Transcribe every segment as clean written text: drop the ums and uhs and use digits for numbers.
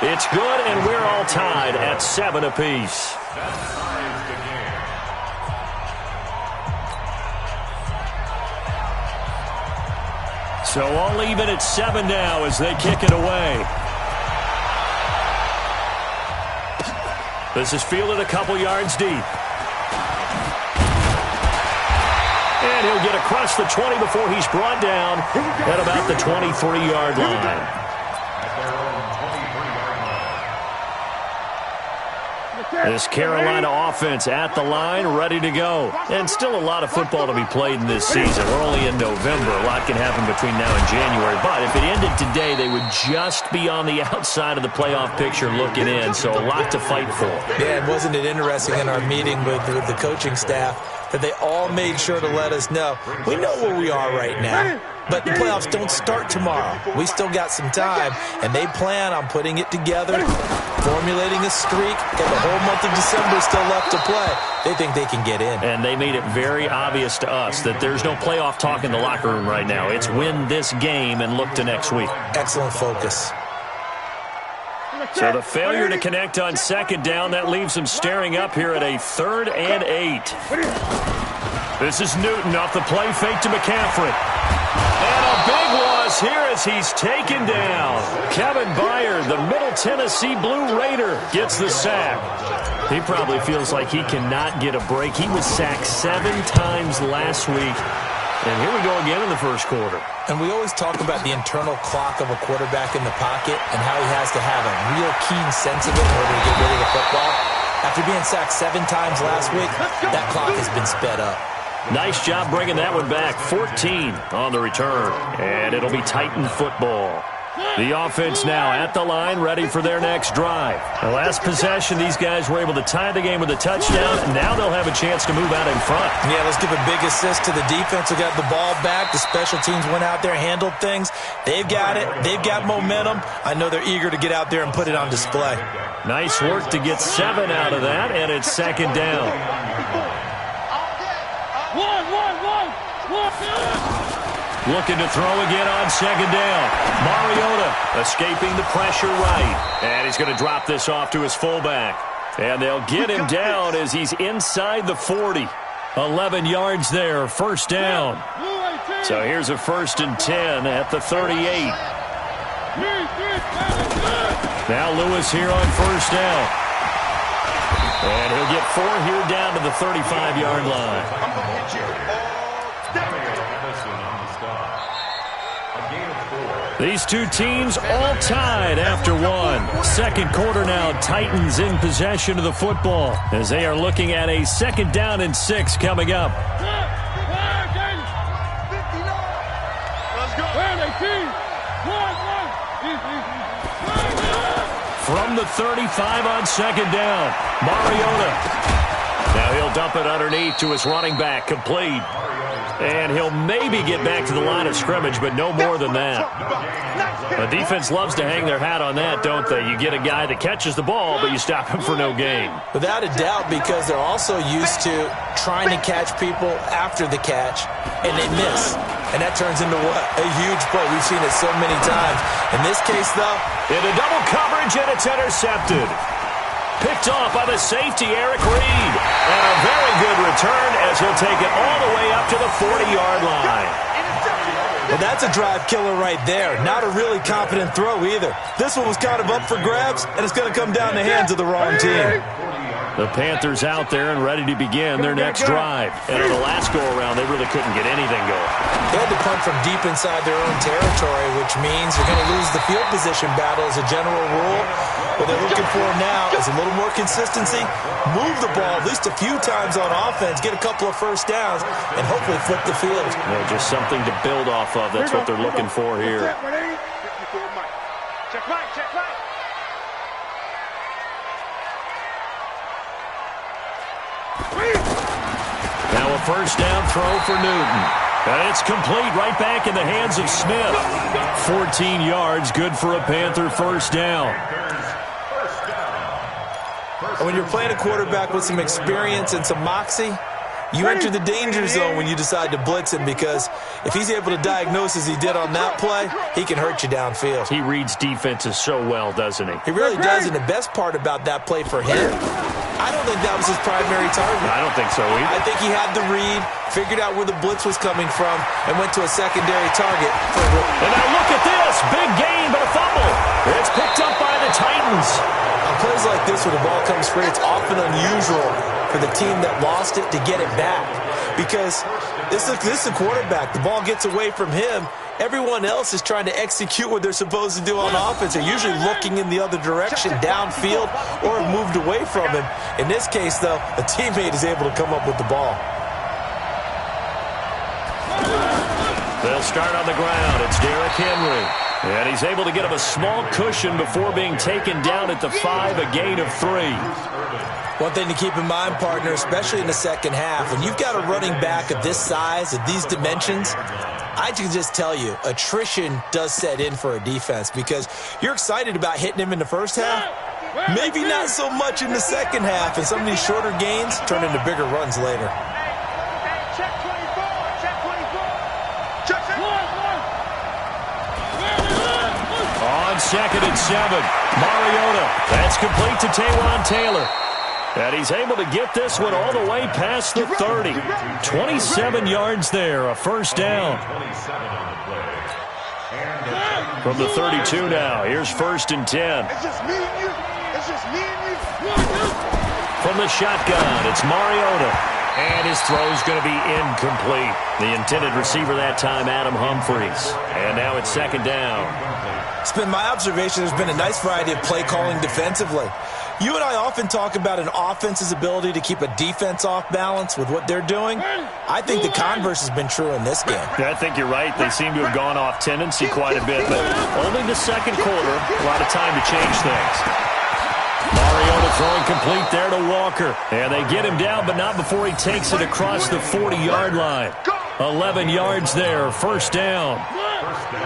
It's good, and we're all tied at 7 apiece. So all even at 7 now as they kick it away. This is fielded a couple yards deep. And he'll get across the 20 before he's brought down at about the 23-yard line. This Carolina offense at the line, ready to go. And still a lot of football to be played in this season. We're only in November. A lot can happen between now and January. But if it ended today, they would just be on the outside of the playoff picture looking in. So a lot to fight for. Yeah, and wasn't it interesting in our meeting with the coaching staff that they all made sure to let us know, we know where we are right now, but the playoffs don't start tomorrow. We still got some time, and they plan on putting it together, formulating a streak, got the whole month of December still left to play. They think they can get in. And they made it very obvious to us that there's no playoff talk in the locker room right now. It's win this game and look to next week. Excellent focus. So the failure to connect on second down, that leaves him staring up here at a 3rd and 8. This is Newton off the play fake to McCaffrey. And a big loss here as he's taken down. Kevin Byard, the Middle Tennessee Blue Raider, gets the sack. He probably feels like he cannot get a break. He was sacked 7 times last week. And here we go again in the first quarter. And we always talk about the internal clock of a quarterback in the pocket and how he has to have a real keen sense of it in order to get rid of the football. After being sacked 7 times last week, that clock has been sped up. Nice job bringing that one back. 14 on the return. And it'll be Titan football. The offense now at the line, ready for their next drive. The last possession, these guys were able to tie the game with a touchdown. Now they'll have a chance to move out in front. Yeah, let's give a big assist to the defense who got the ball back. The special teams went out there, handled things. They've got it. They've got momentum. I know they're eager to get out there and put it on display. Nice work to get 7 out of that, and it's second down. Looking to throw again on second down. Mariota escaping the pressure right. And he's going to drop this off to his fullback. And they'll get him down as he's inside the 40. 11 yards there, first down. So here's a 1st and 10 at the 38. Now Lewis here on first down. And he'll get 4 here down to the 35-yard line. These two teams all tied after one. Second quarter now, Titans in possession of the football as they are looking at a 2nd down and 6 coming up. From the 35 on second down, Mariota. Now he'll dump it underneath to his running back, complete. And he'll maybe get back to the line of scrimmage, but no more than that. The defense loves to hang their hat on that, don't they? You get a guy that catches the ball, but you stop him for no gain. Without a doubt, because they're also used to trying to catch people after the catch, and they miss. And that turns into what? A huge play. We've seen it so many times. In this case, though, into double coverage, and it's intercepted. Picked off by the safety, Eric Reed. And a very good return as he'll take it all the way up to the 40-yard line. Well, that's a drive killer right there. Not a really confident throw either. This one was kind of up for grabs, and it's going to come down the hands of the wrong team. The Panthers out there and ready to begin their next drive. And on the last go-around, they really couldn't get anything going. They had to punt from deep inside their own territory, which means they're going to lose the field position battle as a general rule. What they're looking for now is a little more consistency, move the ball at least a few times on offense, get a couple of first downs, and hopefully flip the field. Yeah, just something to build off of. That's what they're looking for here. Check right, check right. Now a first down throw for Newton. And it's complete right back in the hands of Smith. 14 yards, good for a Panther first down. When you're playing a quarterback with some experience and some moxie, You enter the danger zone when you decide to blitz him, because if he's able to diagnose as he did on that play, he can hurt you downfield. He reads defenses so well, doesn't he? He really does, and the best part about that play for him, I don't think that was his primary target. I don't think so either. I think he had the read, figured out where the blitz was coming from, and went to a secondary target. And now look at this. Big gain, but a fumble. It's picked up by the Titans. On plays like this, where the ball comes free, it's often unusual for the team that lost it to get it back, because this is a quarterback. The ball gets away from him. Everyone else is trying to execute what they're supposed to do on offense. They're usually looking in the other direction, downfield, or have moved away from him. In this case, though, a teammate is able to come up with the ball. They'll start on the ground. It's Derrick Henry. And he's able to get him a small cushion before being taken down at the 5, a gain of 3. One thing to keep in mind, partner, especially in the second half, when you've got a running back of this size, of these dimensions, I can just tell you, attrition does set in for a defense, because you're excited about hitting him in the first half, maybe not so much in the second half, and some of these shorter gains turn into bigger runs later. On 2nd and 7, Mariota. That's complete to Taywan Taylor. And he's able to get this one all the way past the 30. 27 yards there, a first down. From the 32 now, here's 1st and 10. It's just me and you. It's just me and you. From the shotgun, it's Mariota. And his throw's going to be incomplete. The intended receiver that time, Adam Humphries. And now it's 2nd down. It's been my observation there's been a nice variety of play calling defensively. You and I often talk about an offense's ability to keep a defense off balance with what they're doing. I think the converse has been true in this game. Yeah, I think you're right. They seem to have gone off tendency quite a bit, but only the second quarter, a lot of time to change things. Mariota throwing complete there to Walker. And they get him down, but not before he takes it across the 40-yard line. 11 yards there, first down.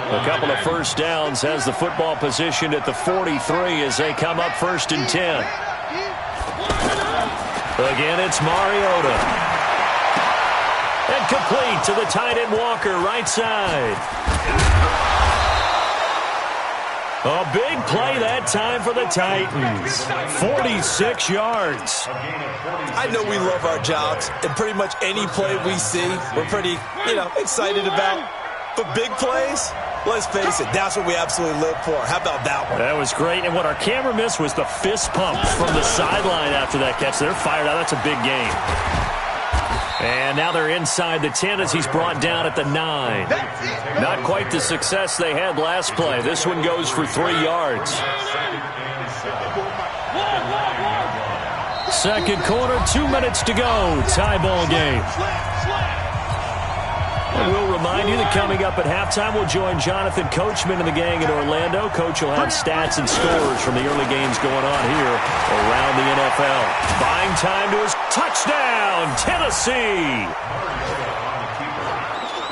A couple of first downs has the football positioned at the 43 as they come up 1st and 10. Again, it's Mariota. And complete to the tight end Walker, right side. A big play that time for the Titans. 46 yards. I know we love our jobs, and pretty much any play we see, we're pretty, excited about. But big plays, let's face it, that's what we absolutely live for. How about that one? That was great, and what our camera missed was the fist pump from the sideline after that catch. They're fired out. That's a big game. And now they're inside the 10 as he's brought down at the 9. Not quite the success they had last play. This one goes for 3 yards. Second quarter, 2 minutes to go. Tie ball game. And we'll remind you that coming up at halftime, we'll join Jonathan Coachman and the gang in Orlando. Coach will have stats and scores from the early games going on here around the NFL. Buying time to his touchdown, Tennessee.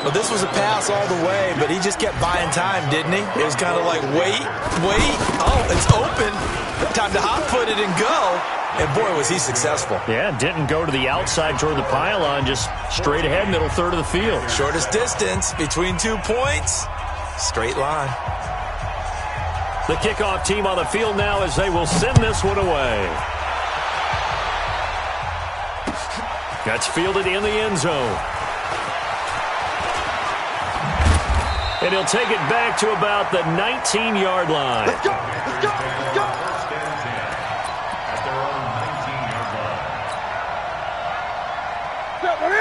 Well, this was a pass all the way, but he just kept buying time, didn't he? It was kind of like, wait. Oh, it's open. Time to hot-foot it and go. And, boy, was he successful. Yeah, didn't go to the outside toward the pylon, just straight ahead, middle third of the field. Shortest distance between 2 points, straight line. The kickoff team on the field now as they will send this one away. That's fielded in the end zone. And he'll take it back to about the 19-yard line. Let's go. Let's go. Let's go.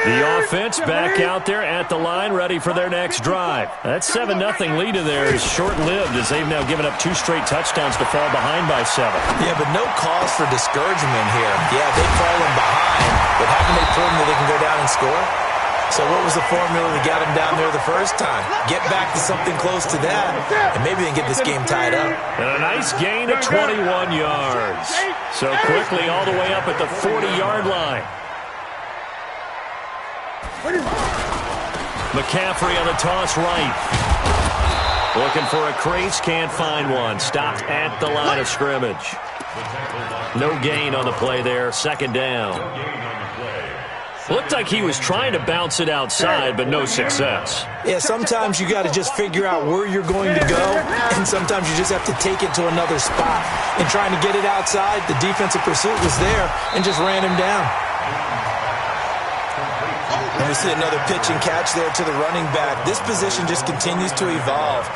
The offense back out there at the line, ready for their next drive. That 7-0 lead of theirs is short-lived as they've now given up 2 straight touchdowns to fall behind by 7. Yeah, but no cause for discouragement here. Yeah, they've fallen behind, but haven't they proven that they can go down and score? So what was the formula that got them down there the first time? Get back to something close to that, and maybe they can get this game tied up. And a nice gain of 21 yards. So quickly all the way up at the 40-yard line. McCaffrey on the toss right. Looking for a crease, can't find one. Stopped at the line of scrimmage. No gain on the play there, 2nd down. Looked like he was trying to bounce it outside, but no success. Yeah, sometimes you got to just figure out where you're going to go, and sometimes you just have to take it to another spot. And trying to get it outside, the defensive pursuit was there and just ran him down. And we see another pitch and catch there to the running back. This position just continues to evolve.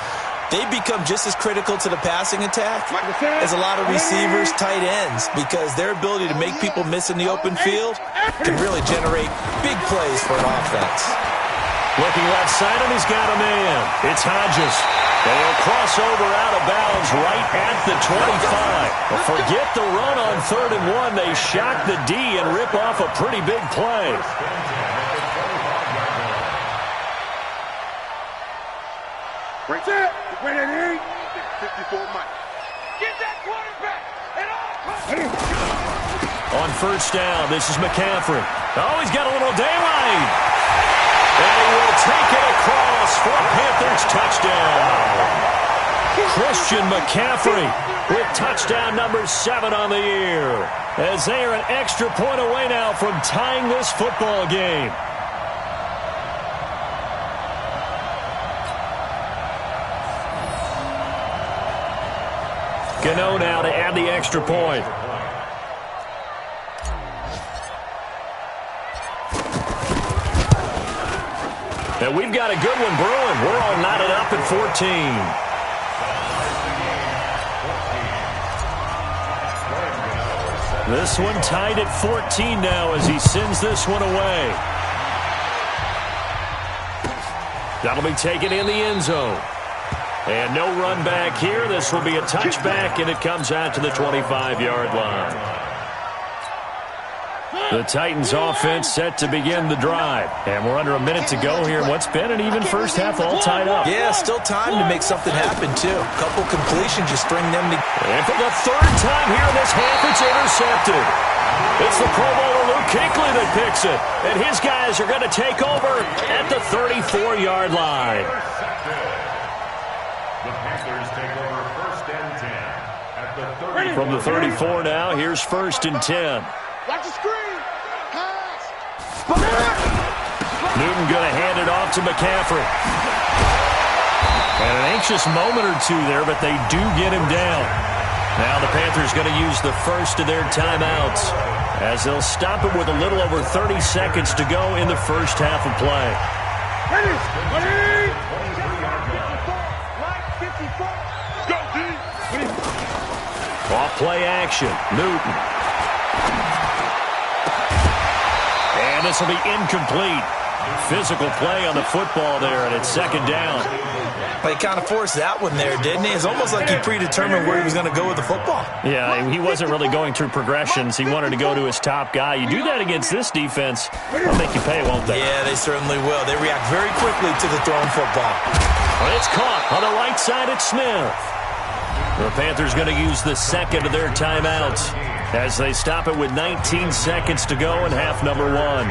They become just as critical to the passing attack as a lot of receivers, tight ends, because their ability to make people miss in the open field can really generate big plays for an offense. Looking left side, and he's got a man. It's Hodges. And he'll cross over out of bounds right at the 25. Well, forget the run on 3rd and 1. They shock the D and rip off a pretty big play. Right there. Wait a minute. 54 Mike. Get that quarterback. On 1st down, this is McCaffrey. Oh, he's got a little daylight. And he will take it across for a Panthers touchdown. Christian McCaffrey with touchdown number 7 on the year. As they are an extra point away now from tying this football game. Gano now to add the extra point. And we've got a good one brewing. We're all knotted up at 14. This one tied at 14 now as he sends this one away. That'll be taken in the end zone. And no run back here. This will be a touchback, and it comes out to the 25-yard line. The Titans offense set to begin the drive. And we're under a minute to go here in what's been an even first half, all tied up. Yeah, still time to make something happen, too. A couple completions, just string them together. And for the 3rd time here in this half, it's intercepted. It's the Pro Bowler Luke Kuechly that picks it. And his guys are going to take over at the 34-yard line. The Panthers take over 1st and 10 at the 30. From the 34 now, here's 1st and 10. Watch the screen. Pass. Newton going to hand it off to McCaffrey. And an anxious moment or two there, but they do get him down. Now the Panthers going to use the first of their timeouts as they'll stop it with a little over 30 seconds to go in the first half of play. Ready. Go, D. Off play action. Newton. And this will be incomplete. Physical play on the football there, and it's 2nd down. He kind of forced that one there, didn't he? It's almost like he predetermined where he was going to go with the football. Yeah, he wasn't really going through progressions. He wanted to go to his top guy. You do that against this defense, they'll make you pay, won't they? Yeah, they certainly will. They react very quickly to the thrown football. Well, it's caught on the right side at Smith. The Panthers going to use the 2nd of their timeouts as they stop it with 19 seconds to go in half number 1.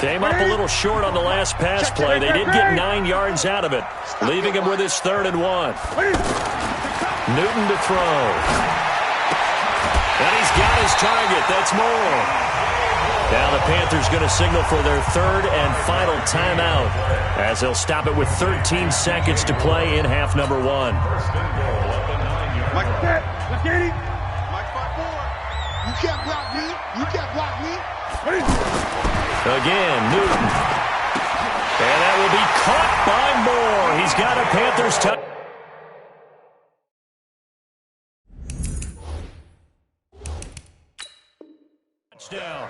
Came up a little short on the last pass play. They did get 9 yards out of it, leaving him with his 3rd and 1. Newton to throw. And he's got his target. That's Moore. Now the Panthers going to signal for their 3rd and final timeout as they'll stop it with 13 seconds to play in half number 1. Mike, let's get it. Mike, 5-4. You can't block me. You can't block me. Again, Newton. And that will be caught by Moore. He's got a Panthers touchdown.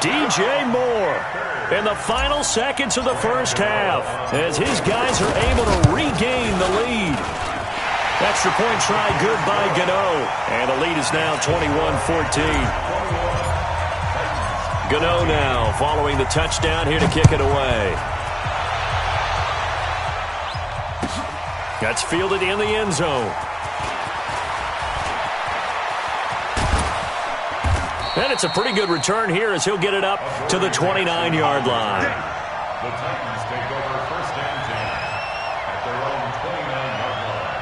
DJ Moore in the final seconds of the first half as his guys are able to regain the lead. Extra point try good by Gano. And the lead is now 21-14. Gano now following the touchdown here to kick it away. That's fielded in the end zone. And it's a pretty good return here as he'll get it up to the 29-yard line. The Titans take over 1st and 10 at their own 29-yard line.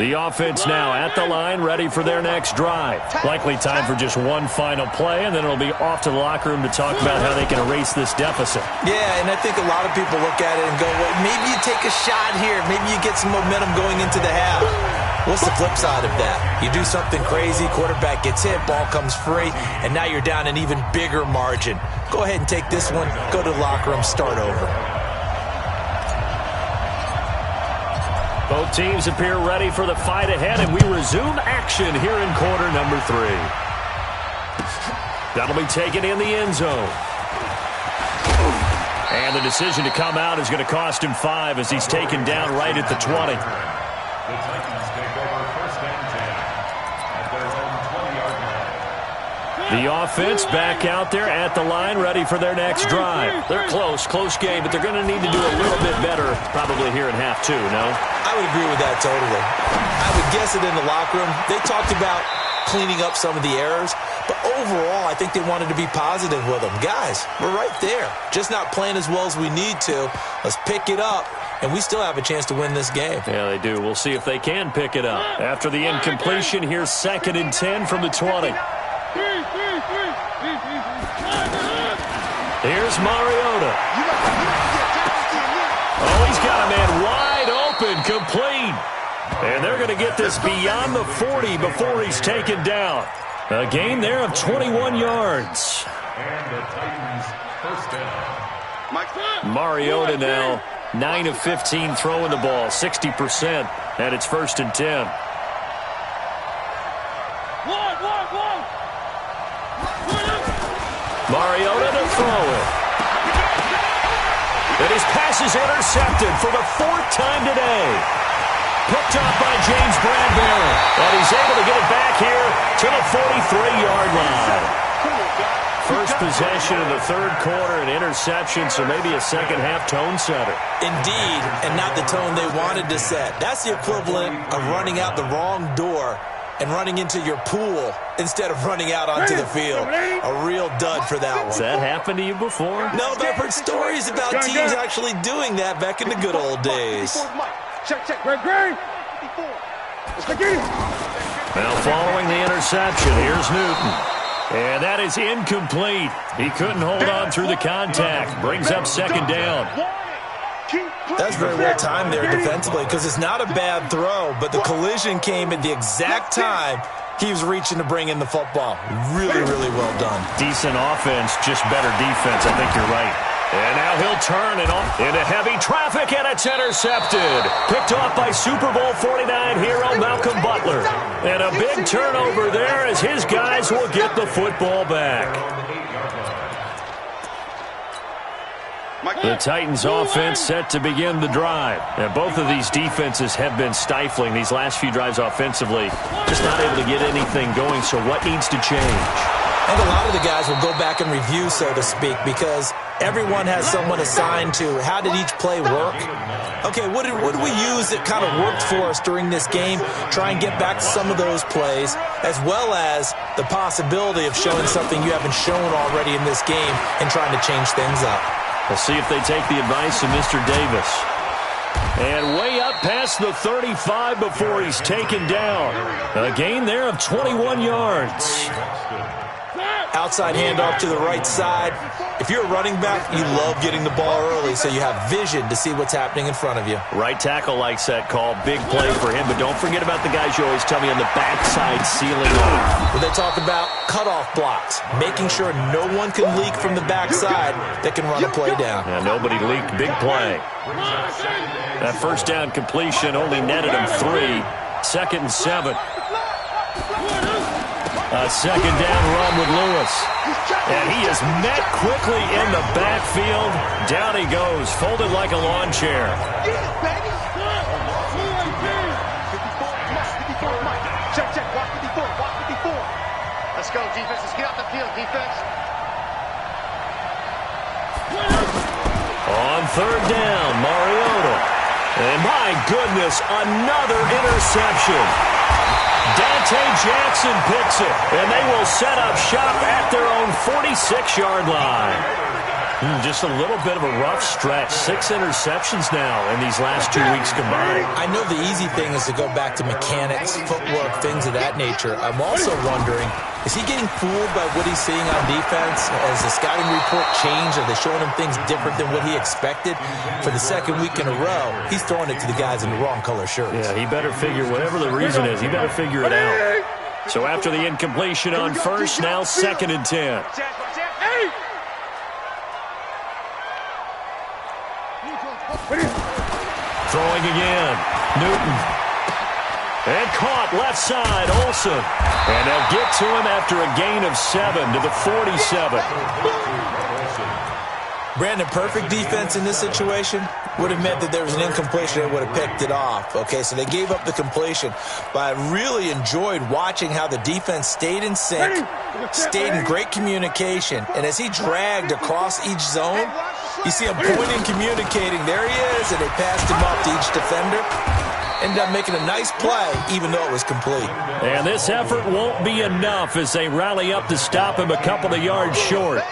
The offense now at the line, ready for their next drive. Likely time for just one final play, and then it'll be off to the locker room to talk about how they can erase this deficit. Yeah, and I think a lot of people look at it and go, well, maybe you take a shot here. Maybe you get some momentum going into the half. What's the flip side of that? You do something crazy, quarterback gets hit, ball comes free, and now you're down an even bigger margin. Go ahead and take this one, go to the locker room, start over. Both teams appear ready for the fight ahead, and we resume action here in quarter number 3. That'll be taken in the end zone. And the decision to come out is going to cost him 5 as he's taken down right at the 20. The Titans take over first and 10 at their own 20-yard line. The offense back out there at the line, ready for their next drive. They're close game, but they're going to need to do a little bit better probably here in half 2, no? I would agree with that totally. I would guess it in the locker room. They talked about cleaning up some of the errors, but overall, I think they wanted to be positive with them. Guys, we're right there. Just not playing as well as we need to. Let's pick it up, and we still have a chance to win this game. Yeah, they do. We'll see if they can pick it up. After the incompletion, here's 2nd and 10 from the 20. Here's Mariota. Oh, he's got a man wide open, complete. And they're going to get this beyond the 40 before he's taken down. A gain there of 21 yards. And the Titans first down. Mariota now 9 of 15 throwing the ball, 60%, and it's 1st and 10. Mariota to throw it. And his pass is intercepted for the 4th time today. Picked up by James Bradbury. And he's able to get it back here to the 43-yard line. First possession of the 3rd quarter, an interception, so maybe a second-half tone setter. Indeed, and not the tone they wanted to set. That's the equivalent of running out the wrong door and running into your pool instead of running out onto the field. A real dud for that one. Has that happened to you before? No, but I've heard stories about teams actually doing that back in the good old days. Now following the interception, here's Newton. And that is incomplete. He couldn't hold on through the contact. Brings up 2nd down. That's very well timed there defensively because it's not a bad throw, but the collision came at the exact time he was reaching to bring in the football. Really, really well done. Decent offense, just better defense. I think you're right. And now he'll turn it off into heavy traffic, and it's intercepted. Picked off by Super Bowl 49 hero Malcolm Butler. And a big turnover there as his guys will get the football back. The Titans offense set to begin the drive. And both of these defenses have been stifling these last few drives offensively. Just not able to get anything going, so what needs to change? And a lot of the guys will go back and review, so to speak, because everyone has someone assigned to how did each play work. Okay, what did we use that kind of worked for us during this game? Try and get back to some of those plays, as well as the possibility of showing something you haven't shown already in this game and trying to change things up. We'll see if they take the advice of Mr. Davis. And way up past the 35 before he's taken down. A gain there of 21 yards. Outside handoff to the right side. If you're a running back, you love getting the ball early so you have vision to see what's happening in front of you. Right tackle likes that call. Big play for him, but don't forget about the guys you always tell me on the backside sealing off. When they talk about cutoff blocks, making sure no one can leak from the backside that can run a play down. Yeah, nobody leaked. Big play. That 1st down completion only netted him 3. 2nd and 7. A 2nd down run with Lewis. And he is met quickly in the backfield. Down he goes, folded like a lawn chair. Check. Walk 54. Let's go, defense. Let's get out the field, defense. On 3rd down, Mariota. And my goodness, another interception. Dante Jackson picks it, and they will set up shop at their own 46-yard line. Just a little bit of a rough stretch. 6 interceptions now in these last 2 weeks combined. I know the easy thing is to go back to mechanics, footwork, things of that nature. I'm also wondering, is he getting fooled by what he's seeing on defense? Has the scouting report changed? Are they showing him things different than what he expected? For the second week in a row, he's throwing it to the guys in the wrong color shirts. Yeah, he better figure, whatever the reason is, he better figure it out. So after the incompletion on first, now 2nd and 10. Throwing again. Newton. And caught left side, Olsen. And they'll get to him after a gain of 7 to the 47. Brandon, perfect defense in this situation would have meant that there was an incompletion and would have picked it off. Okay, so they gave up the completion. But I really enjoyed watching how the defense stayed in sync, stayed in great communication. And as he dragged across each zone, you see him pointing, communicating. There he is, and they passed him off to each defender. Ended up making a nice play, even though it was complete. And this effort won't be enough as they rally up to stop him a couple of yards short.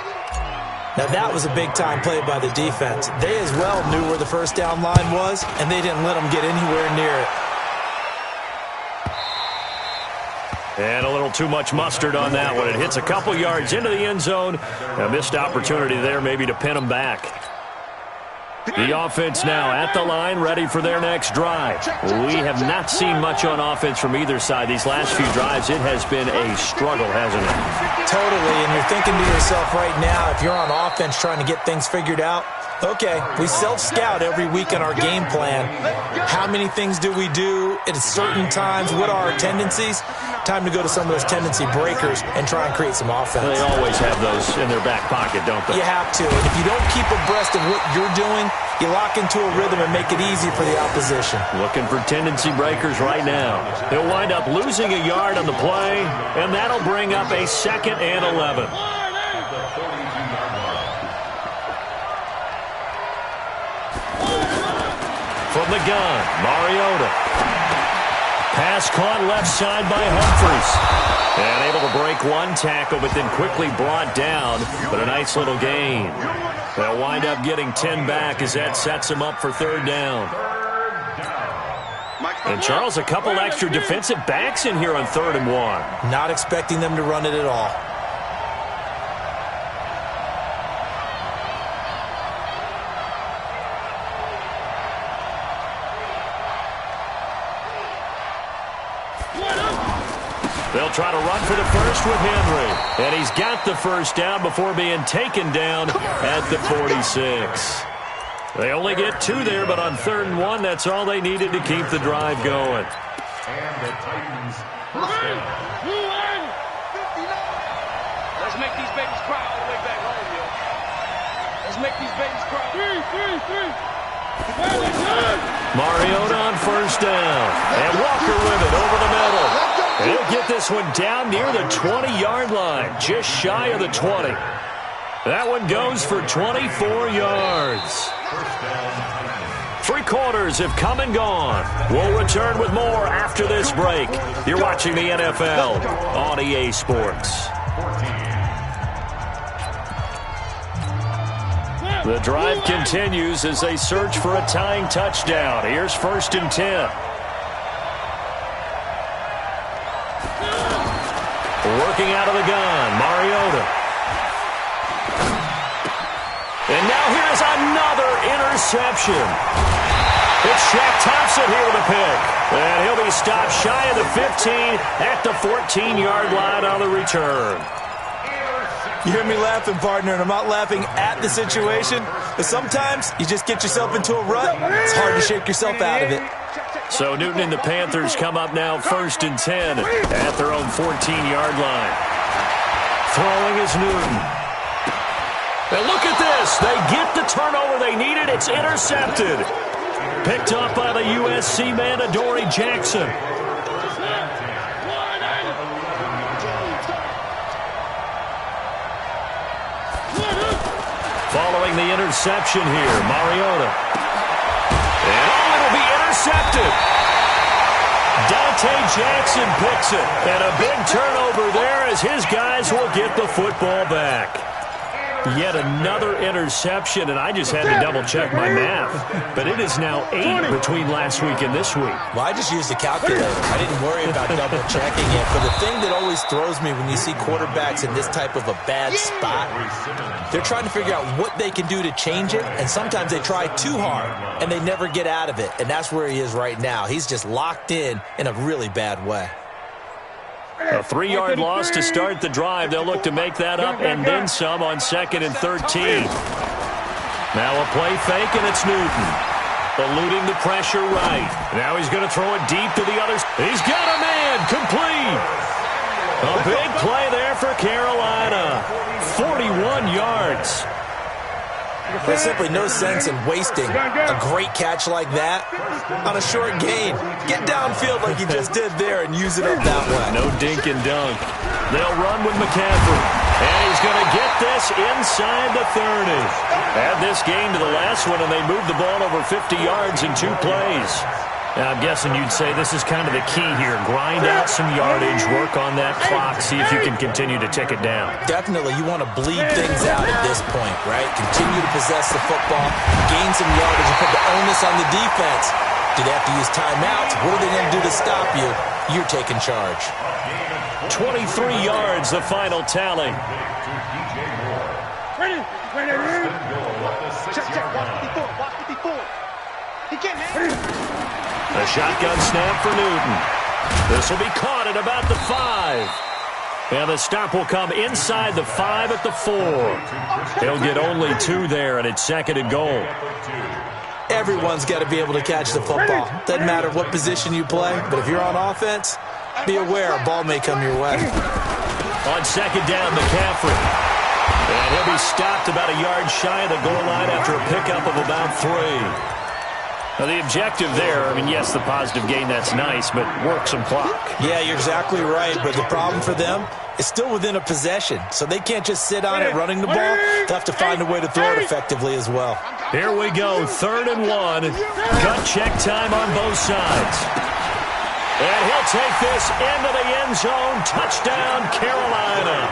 Now, that was a big-time play by the defense. They as well knew where the first down line was, and they didn't let them get anywhere near it. And a little too much mustard on that one. It hits a couple yards into the end zone. A missed opportunity there maybe to pin them back. The offense now at the line, ready for their next drive. We have not seen much on offense from either side. These last few drives, it has been a struggle, hasn't it? Totally, and you're thinking to yourself right now, if you're on offense trying to get things figured out, okay, we self-scout every week in our game plan. How many things do we do at certain times? What are our tendencies? Time to go to some of those tendency breakers and try and create some offense. They always have those in their back pocket, don't they? You have to, and if you don't keep abreast of what you're doing, you lock into a rhythm and make it easy for the opposition. Looking for tendency breakers right now. They'll wind up losing a yard on the play, and that'll bring up a 2nd and 11. From the gun, Mariota. Pass caught left side by Humphries. And able to break one tackle, but then quickly brought down. But a nice little gain. They'll wind up getting 10 back as that sets them up for 3rd down. And, Charles, a couple extra defensive backs in here on 3rd and 1. Not expecting them to run it at all. They'll try to run for the first with Henry. And he's got the first down before being taken down at the 46. They only get 2 there, but on 3rd and 1, that's all they needed to keep the drive going. And the Titans first down. Let's make these babies cry all the way back home, yo. Let's make these babies cry. 3. Mariota on first down. And Walker with it over the middle. And he'll get this one down near the 20-yard line, just shy of the 20. That one goes for 24 yards. 3 quarters have come and gone. We'll return with more after this break. You're watching the NFL on EA Sports. The drive continues as they search for a tying touchdown. Here's 1st and 10. Working out of the gun, Mariota. And now here's another interception. It's Shaq Thompson here with a pick. And he'll be stopped shy of the 15 at the 14-yard line on the return. You hear me laughing, partner, and I'm not laughing at the situation, but sometimes you just get yourself into a rut. It's hard to shake yourself out of it. So Newton and the Panthers come up now 1st and 10 at their own 14-yard line. Throwing is Newton. And look at this. They get the turnover they needed. It's intercepted. Picked up by the USC man, Adoree Jackson. Following the interception here, Mariota. And it'll be intercepted. Dante Jackson picks it. And a big turnover there as his guys will get the football back. Yet another interception, and I just had to double-check my math. But it is now 8 between last week and this week. Well, I just used a calculator. I didn't worry about double-checking it. But the thing that always throws me when you see quarterbacks in this type of a bad spot, they're trying to figure out what they can do to change it, and sometimes they try too hard, and they never get out of it. And that's where he is right now. He's just locked in a really bad way. A 3-yard loss to start the drive. They'll look to make that up and then some on 2nd and 13. Now a play fake, and it's Newton. Eluding the pressure right. Now he's going to throw it deep to the others. He's got a man. Complete. A big play there for Carolina. 41 yards. There's simply no sense in wasting a great catch like that on a short gain. Get downfield like you just did there and use it up that way. No dink and dunk. They'll run with McCaffrey. And he's going to get this inside the 30. Add this game to the last one, and they moved the ball over 50 yards in 2 plays. Now, I'm guessing you'd say this is kind of the key here. Grind out some yardage, work on that clock, see if you can continue to tick it down. Definitely, you want to bleed things out at this point, right? Continue to possess the football, gain some yardage, and put the onus on the defense. Do they have to use timeouts? What are they going to do to stop you? You're taking charge. 23 yards, the final tally. A shotgun snap for Newton. This will be caught at about the 5. And the stop will come inside the 5 at the 4. He'll get only 2 there, and it's 2nd and goal. Everyone's got to be able to catch the football. Doesn't matter what position you play, but if you're on offense, be aware a ball may come your way. On 2nd down, McCaffrey. And he'll be stopped about a yard shy of the goal line after a pickup of about 3. Now, the objective there, I mean, yes, the positive gain, that's nice, but work some clock. Yeah, you're exactly right, but the problem for them is still within a possession, so they can't just sit on it running the ball. They'll have to find a way to throw it effectively as well. Here we go, 3rd and 1. Gut check time on both sides. And he'll take this into the end zone. Touchdown, Carolina.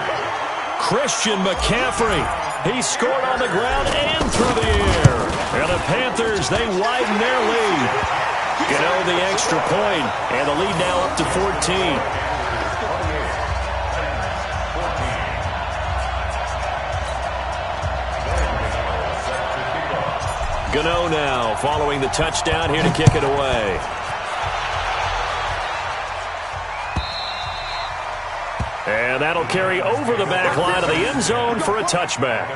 Christian McCaffrey. He scored on the ground and through the air. And the Panthers, they widen their lead. The extra point, and the lead now up to 14. Gano now following the touchdown here to kick it away. And that'll carry over the back line of the end zone for a touchback.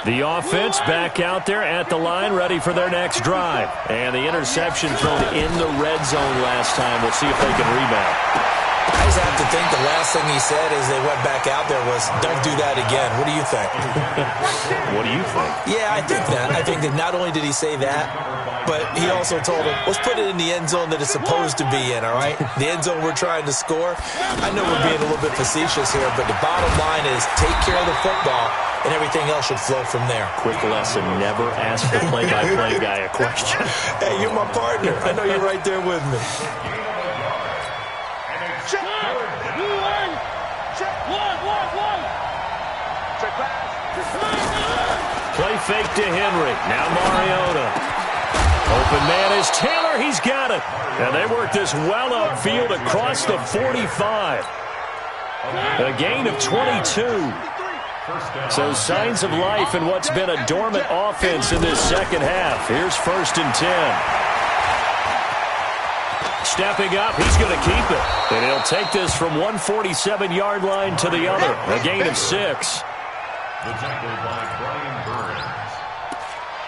The offense back out there at the line, ready for their next drive. And the interception thrown in the red zone last time. We'll see if they can rebound. I just have to think the last thing he said as they went back out there was, don't do that again. What do you think? What do you think? Yeah, I think that. I think that not only did he say that, but he also told him, let's put it in the end zone that it's supposed to be in, all right? The end zone we're trying to score. I know we're being a little bit facetious here, but the bottom line is take care of the football, and everything else should flow from there. Quick lesson, never ask the play-by-play guy a question. Hey, you're my partner. I know you're right there with me. Check. Check. One. Check pass. Play fake to Henry. Now Mariota. Open man is Taylor. He's got it. And they work this well upfield across the 45. A gain of 22. So signs of life in what's been a dormant offense in this second half. Here's 1st and 10. Stepping up, he's going to keep it. And he'll take this from 147-yard line to the other. A gain of 6. The tackle by Brian Burns.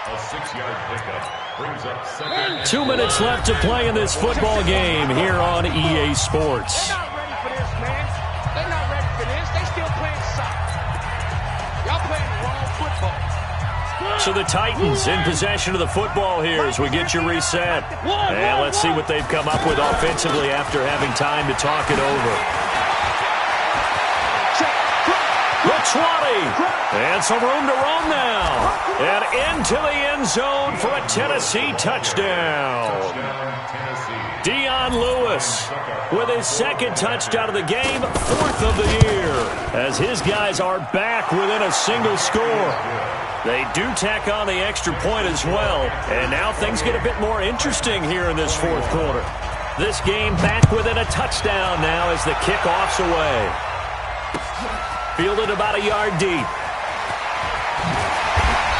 A 6-yard pickup brings up 2nd. 2 minutes left to play in this football game here on EA Sports. They're not ready for this, man. They're not ready for this. They still playing soccer. Y'all playing the wrong football. So the Titans in possession of the football here as we get you reset. And let's see what they've come up with offensively after having time to talk it over. The 20. And some room to roam now. And into the end zone for a Tennessee touchdown. Dion Lewis with his second touchdown of the game, 4th of the year, as his guys are back within a single score. They do tack on the extra point as well, and now things get a bit more interesting here in this 4th quarter. This game back within a touchdown now as the kickoff's away. Fielded about a yard deep.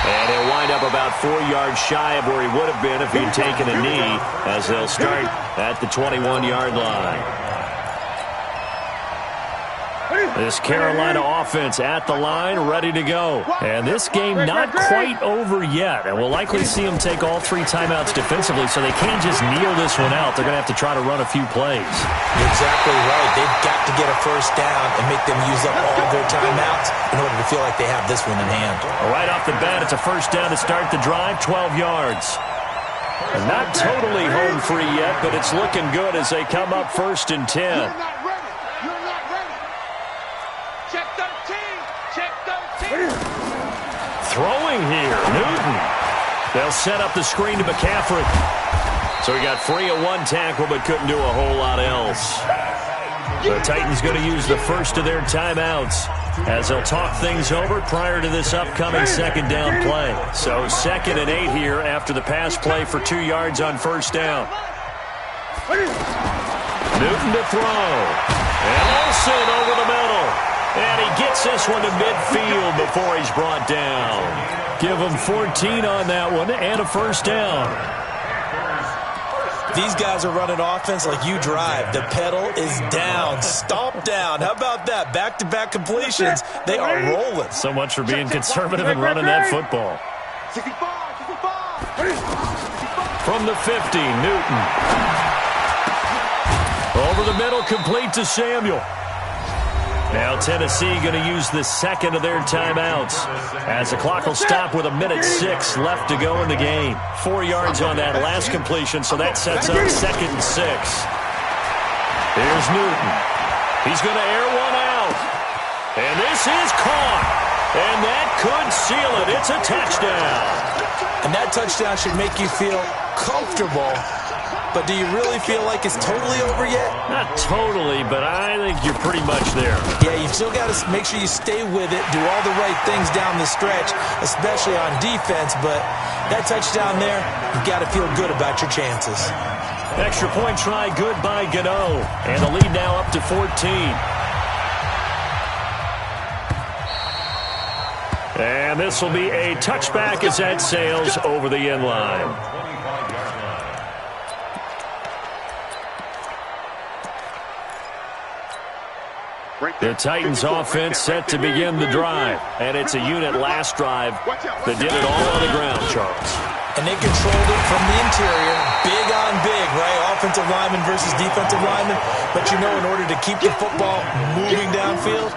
And he'll wind up about 4 yards shy of where he would have been if he'd taken a knee, as they'll start at the 21-yard line. This Carolina offense at the line, ready to go. And this game not quite over yet. And we'll likely see them take all 3 timeouts defensively, so they can't just kneel this one out. They're going to have to try to run a few plays. You're exactly right. They've got to get a first down and make them use up all their timeouts in order to feel like they have this one in hand. Right off the bat, it's a first down to start the drive, 12 yards. And not totally home free yet, but it's looking good as they come up 1st and 10. Throwing here, Newton. They'll set up the screen to McCaffrey. So he got free of 1 tackle but couldn't do a whole lot else. The Titans going to use the first of their timeouts as they'll talk things over prior to this upcoming 2nd down play. So 2nd and 8 here after the pass play for 2 yards on 1st down. Newton to throw. And Olsen over the middle. And he gets this one to midfield before he's brought down. Give him 14 on that one and a first down. These guys are running offense like you drive. The pedal is down, stomp down. How about that? Back-to-back completions. They are rolling. So much for being conservative and running that football. From the 50, Newton. Over the middle, complete to Samuel. Now Tennessee going to use the 2nd of their timeouts as the clock will stop with 1:06 left to go in the game. 4 yards on that last completion, so that sets up 2nd and 6. Here's Newton. He's going to air one out. And this is caught. And that could seal it. It's a touchdown. And that touchdown should make you feel comfortable. But do you really feel like it's totally over yet? Not totally, but I think you're pretty much there. Yeah, you've still got to make sure you stay with it, do all the right things down the stretch, especially on defense. But that touchdown there, you've got to feel good about your chances. Extra point try, good by Gano. And the lead now up to 14. And this will be a touchback as that sails over the end line. The Titans offense set to begin the drive. And it's a unit last drive that did it all on the ground, Charles. And they controlled it from the interior, big on big, right? Offensive lineman versus defensive lineman. But you know, in order to keep the football moving downfield,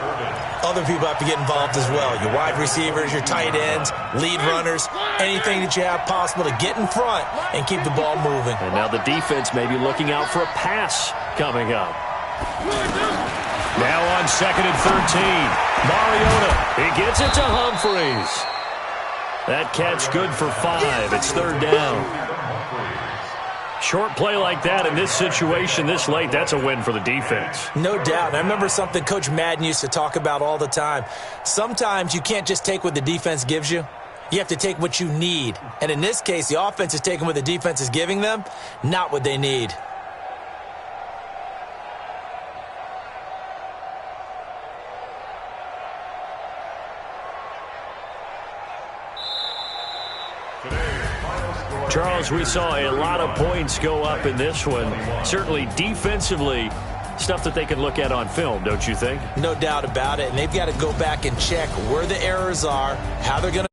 other people have to get involved as well. Your wide receivers, your tight ends, lead runners, anything that you have possible to get in front and keep the ball moving. And now the defense may be looking out for a pass coming up. Now on 2nd and 13. Mariota, he gets it to Humphreys. That catch good for 5. It's 3rd down. Short play like that in this situation this late, that's a win for the defense. No doubt. I remember something Coach Madden used to talk about all the time. Sometimes you can't just take what the defense gives you. You have to take what you need. And in this case, the offense is taking what the defense is giving them, not what they need. Charles, we saw a lot of points go up in this one. Certainly defensively, stuff that they can look at on film, don't you think? No doubt about it. And they've got to go back and check where the errors are, how they're going